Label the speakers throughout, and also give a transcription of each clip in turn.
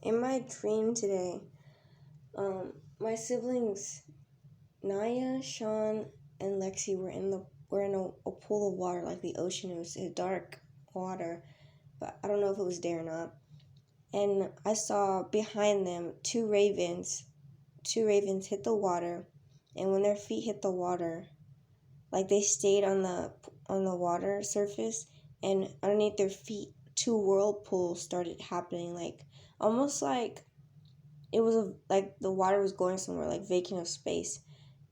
Speaker 1: in my dream today, my siblings Naya, Sean, and Lexi were in a pool of water, like the ocean. It was a dark water, but I don't know if it was there or not. And I saw behind them two ravens. Two ravens hit the water, and when their feet hit the water, like they stayed on the water surface, and underneath their feet, two whirlpools started happening, like almost like it was like the water was going somewhere, like vacant of space,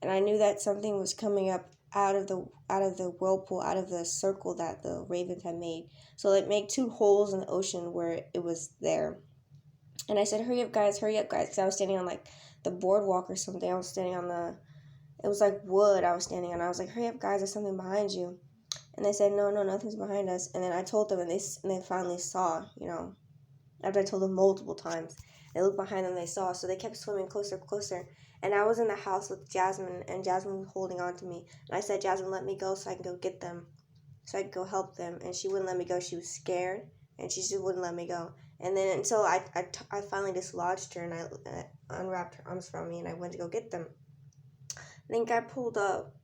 Speaker 1: and I knew that something was coming up out of the whirlpool, out of the circle that the ravens had made. So it made two holes in the ocean where it was there. And I said, hurry up, guys," because I was standing on like the boardwalk or something. I was standing on it was like wood I was standing on. I was like, "Hurry up, guys! There's something behind you." And they said, "No, nothing's behind us." And then I told them, and they finally saw, after I told them multiple times. They looked behind them, they saw, so they kept swimming closer, closer. And I was in the house with Jasmine, and Jasmine was holding on to me. And I said, "Jasmine, let me go so I can go get them, so I could go help them." And she wouldn't let me go. She was scared, and she just wouldn't let me go. And then until I finally dislodged her, and I unwrapped her arms from me, and I went to go get them. I think I pulled up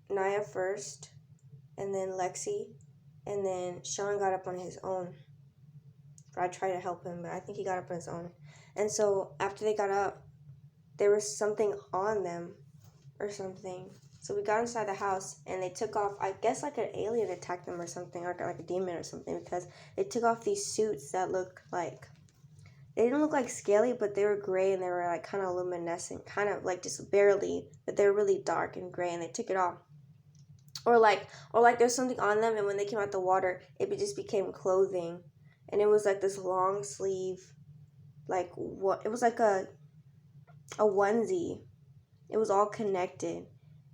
Speaker 1: Naya first, and then Lexi, and then Sean got up on his own. I tried to help him, but I think he got up on his own. And so after they got up, there was something on them or something. So we got inside the house, and they took off, I guess like an alien attacked them or something, or like a demon or something, because they took off these suits that looked like, they didn't look like scaly, but they were gray, and they were like kind of luminescent, kind of like just barely, but they were really dark and gray, and they took it off. Or like there's something on them, and when they came out the water, it just became clothing. And it was like this long sleeve, like what it was like a onesie. It was all connected,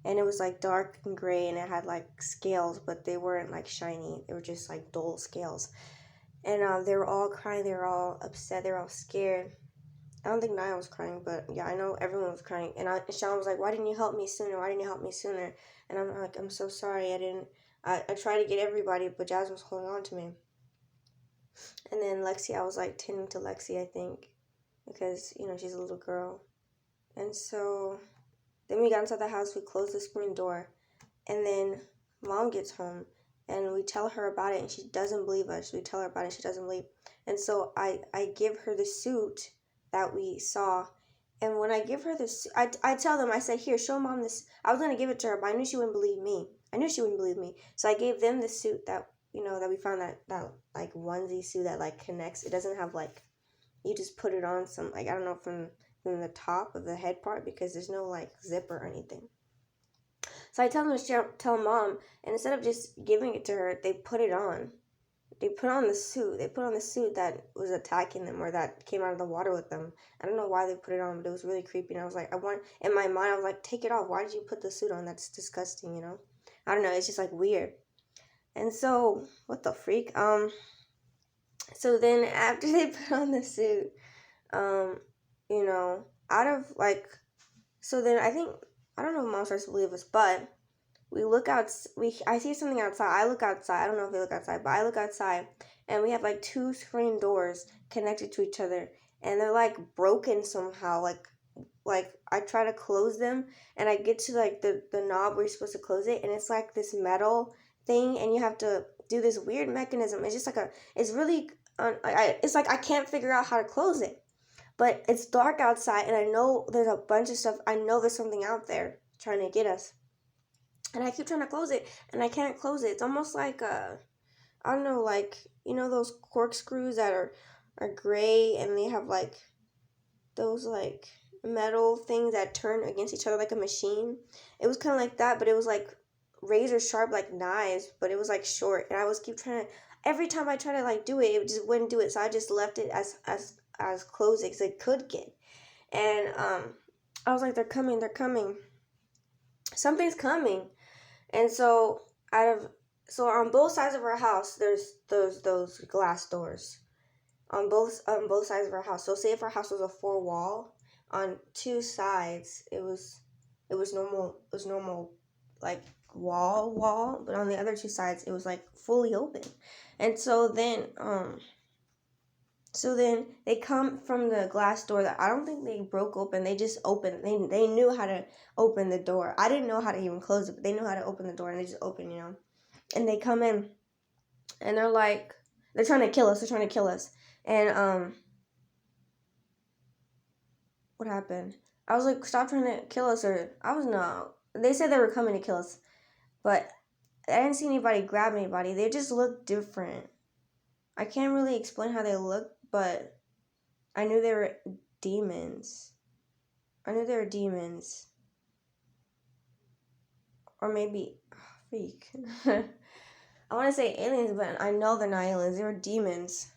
Speaker 1: and it was like dark and gray, and it had like scales, but they weren't like shiny. They were just like dull scales. And they were all crying. They were all upset. They were all scared. I don't think Niall was crying, but yeah, I know everyone was crying. And Sean was like, "Why didn't you help me sooner? Why didn't you help me sooner?" And I'm like, "I'm so sorry. I didn't. I tried to get everybody, but Jasmine was holding on to me." And then Lexi, I was like tending to Lexi, I think, because she's a little girl. And so then we got inside the house. We closed the screen door, and then Mom gets home, and we tell her about it, and she doesn't believe us. We tell her about it, she doesn't believe. And so I give her the suit that we saw. And when I give her this, I tell them, I said, "Here, show Mom this." I was going to give it to her, but I knew she wouldn't believe me. So I gave them the suit that, that we found, that like onesie suit that like connects. It doesn't have like, you just put it on some, like, I don't know, from the top of the head part, because there's no like zipper or anything. So I tell them to tell Mom, and instead of just giving it to her, they put it on. They put on the suit. They put on the suit that was attacking them, or that came out of the water with them. I don't know why they put it on, but it was really creepy. And I was like, in my mind, I was like, "Take it off. Why did you put the suit on? That's disgusting, I don't know. It's just like weird." And so, what the freak? So then after they put on the suit, out of like, so then I don't know if Mom starts to believe us, but we look out, I see something outside. I look outside. I don't know if they look outside, but I look outside, and we have like two screen doors connected to each other, and they're like broken somehow. Like I try to close them, and I get to like the knob where you're supposed to close it, and it's like this metal thing, and you have to do this weird mechanism. It's just like it's really, it's like I can't figure out how to close it. But it's dark outside, and I know there's a bunch of stuff. I know there's something out there trying to get us. And I keep trying to close it, and I can't close it. It's almost like, I don't know, like, those corkscrews that are gray, and they have, like, those, like, metal things that turn against each other like a machine. It was kind of like that, but it was, like, razor sharp, like knives, but it was, like, short. And I was keep trying to, every time I try to, like, do it, it just wouldn't do it. So I just left it as closed as it could get. And I was like, they're coming. Something's coming. And so on both sides of our house, there's those glass doors on both sides of our house. So say if our house was a 4-wall, on two sides it was normal like wall, but on the other two sides it was like fully open. And so then So then they come from the glass door that I don't think they broke open. They just opened. They knew how to open the door. I didn't know how to even close it, but they knew how to open the door, and they just opened, And they come in, and they're like, they're trying to kill us. They're trying to kill us. And what happened? I was like, stop trying to kill us, or I was no. They said they were coming to kill us, but I didn't see anybody grab anybody. They just looked different. I can't really explain how they looked, but I knew they were demons. I knew they were demons. Or maybe, freak. I want to say aliens, but I know they're not aliens. They were demons.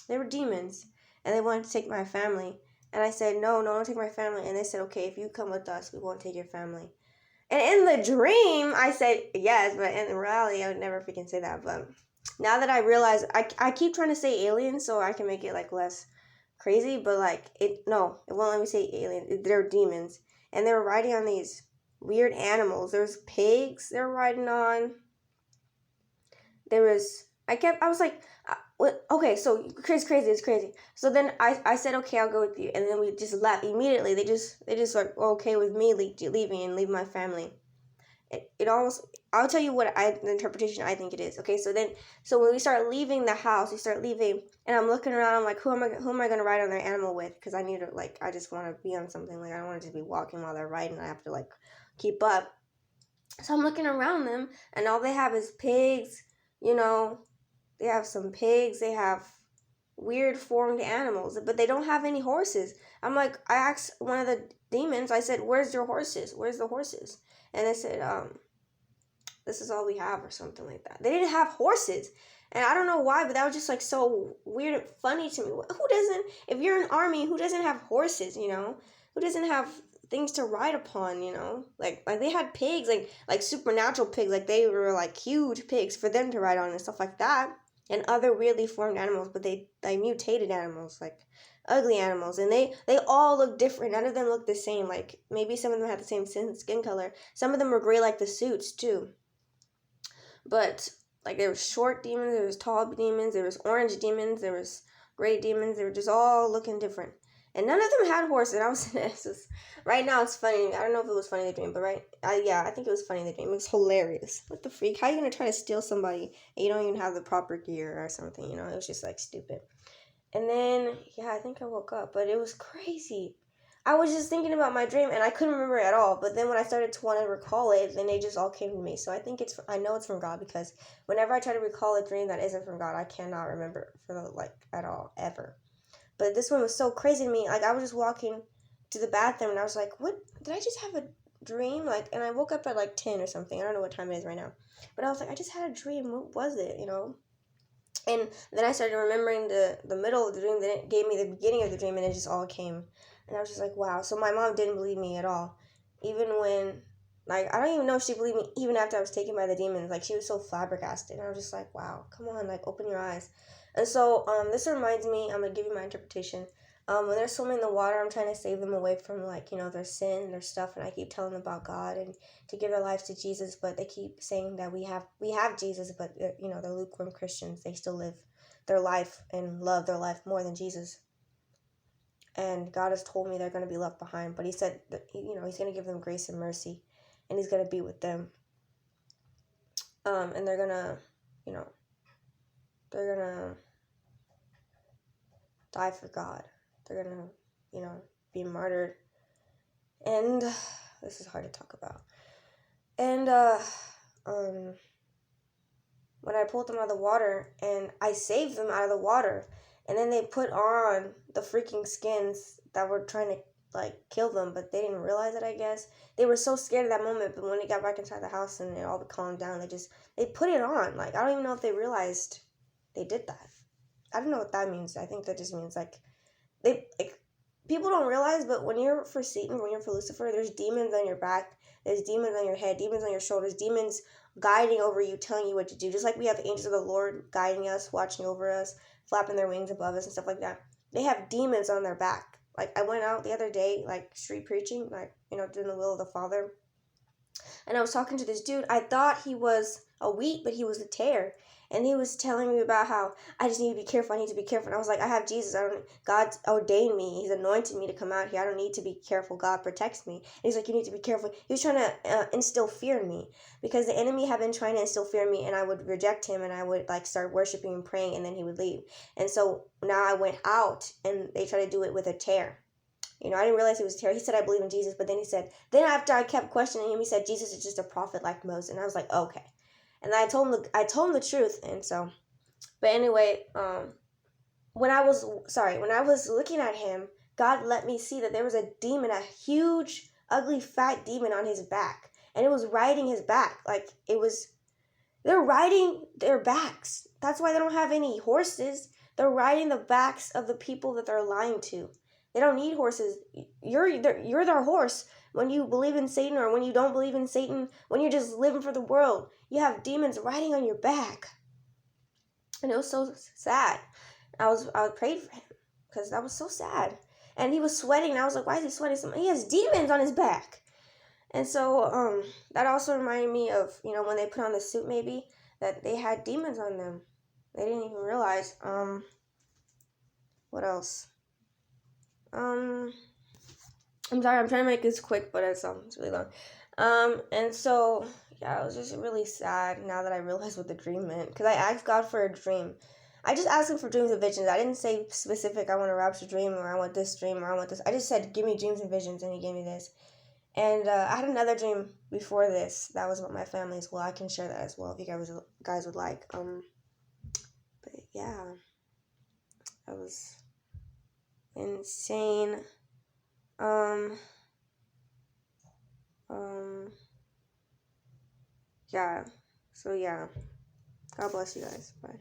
Speaker 1: They were demons. And they wanted to take my family. And I said, no, don't take my family. And they said, okay, if you come with us, we won't take your family. And in the dream, I said yes, but in reality, I would never freaking say that. But now that I realize, I keep trying to say aliens so I can make it like less crazy, but like it won't let me say aliens. They're demons, and they were riding on these weird animals. There was pigs they were riding on. There was I was like, okay, so it's crazy. So then I said, okay, I'll go with you, and then we just left immediately. They just like okay with me leaving and leave my family. It almost, I'll tell you the interpretation I think it is. Okay, so when we start leaving the house, and I'm looking around. I'm like, who am I going to ride on their animal with? Because I just want to be on something. Like I don't want to just be walking while they're riding. I have to like keep up. So I'm looking around them, and all they have is pigs. They have some pigs. They have weird formed animals, but they don't have any horses. I'm like, I asked one of the demons. I said, "Where's your horses? Where's the horses?" And they said, this is all we have, or something like that. They didn't have horses. And I don't know why, but that was just like so weird and funny to me. Who doesn't, if you're an army, who doesn't have horses, Who doesn't have things to ride upon, Like they had pigs, like supernatural pigs, like they were like huge pigs for them to ride on and stuff like that. And other weirdly formed animals, but they mutated animals, like ugly animals, and they all look different. None of them look the same. Like maybe some of them had the same skin color. Some of them were gray like the suits too. But like there was short demons, there was tall demons, there was orange demons, there was gray demons. They were just all looking different, and none of them had horses. And I was just, right now it's funny. I don't know if it was funny in the dream, but I think it was funny in the dream. It was hilarious. What the freak? How are you gonna try to steal somebody and you don't even have the proper gear or something? It was just like stupid. And then I think I woke up, but it was crazy. I was just thinking about my dream, and I couldn't remember it at all. But then when I started to want to recall it, then they just all came to me. So I know it's from God, because whenever I try to recall a dream that isn't from God, I cannot remember at all, ever. But this one was so crazy to me. Like I was just walking to the bathroom, and I was like, "What? Did I just have a dream?" And I woke up at like 10 or something. I don't know what time it is right now. But I was like, I just had a dream. What was it? And then I started remembering the middle of the dream. Then it gave me the beginning of the dream, and it just all came. And I was just like, wow. So my mom didn't believe me at all. Even when, I don't even know if she believed me even after I was taken by the demons. Like, she was so flabbergasted. And I was just like, wow, come on, open your eyes. And so this reminds me, I'm going to give you my interpretation. When they're swimming in the water, I'm trying to save them away from, their sin, their stuff. And I keep telling them about God and to give their lives to Jesus. But they keep saying that we have Jesus, but, they're lukewarm Christians. They still live their life and love their life more than Jesus. And God has told me they're going to be left behind. But he said that, he's going to give them grace and mercy. And he's going to be with them. And they're going to, they're going to die for God. They're going to, be martyred. And this is hard to talk about. And when I pulled them out of the water, and I saved them out of the water, and then they put on the freaking skins that were trying to kill them, but they didn't realize it, I guess. They were so scared at that moment, but when they got back inside the house and it all calmed down, they put it on. I don't even know if they realized they did that. I don't know what that means. I think that just means people don't realize, but when you're for Satan, when you're for Lucifer, there's demons on your back, there's demons on your head, demons on your shoulders, demons guiding over you, telling you what to do. Just like we have angels of the Lord guiding us, watching over us, flapping their wings above us and stuff like that. They have demons on their back. I went out the other day, street preaching, doing the will of the Father. And I was talking to this dude. I thought he was a wheat, but he was a tare. And he was telling me about how I just need to be careful. I need to be careful. And I was like, I have Jesus. God ordained me. He's anointed me to come out here. I don't need to be careful. God protects me. And he's like, you need to be careful. He was trying to instill fear in me because the enemy had been trying to instill fear in me, and I would reject him, and I would like start worshiping and praying, and then he would leave. And so now I went out, and they tried to do it with a tare. I didn't realize he was a terror. He said, I believe in Jesus. But then he said, then after I kept questioning him, he said, Jesus is just a prophet like Moses. And I was like, okay. And I told him the truth. And so, but anyway, when I was looking at him, God let me see that there was a demon, a huge, ugly, fat demon on his back. And it was riding his back. They're riding their backs. That's why they don't have any horses. They're riding the backs of the people that they're lying to. They don't need horses. You're their horse when you believe in Satan, or when you don't believe in Satan, when you're just living for the world. You have demons riding on your back. And it was so sad. I prayed for him because that was so sad. And he was sweating, and I was like, why is he sweating? He has demons on his back. And so that also reminded me of, when they put on the suit, maybe, that they had demons on them. They didn't even realize. What else? I'm sorry, I'm trying to make this quick, but it's really long. And so, yeah, it was just really sad now that I realized what the dream meant. Because I asked God for a dream. I just asked him for dreams and visions. I didn't say specific, I want a rapture dream, or I want this dream, or I want this. I just said, give me dreams and visions, and he gave me this. And I had another dream before this that was about my family as well. I can share that as well if you guys would like. But yeah, that was insane. Yeah. So yeah. God bless you guys. Bye.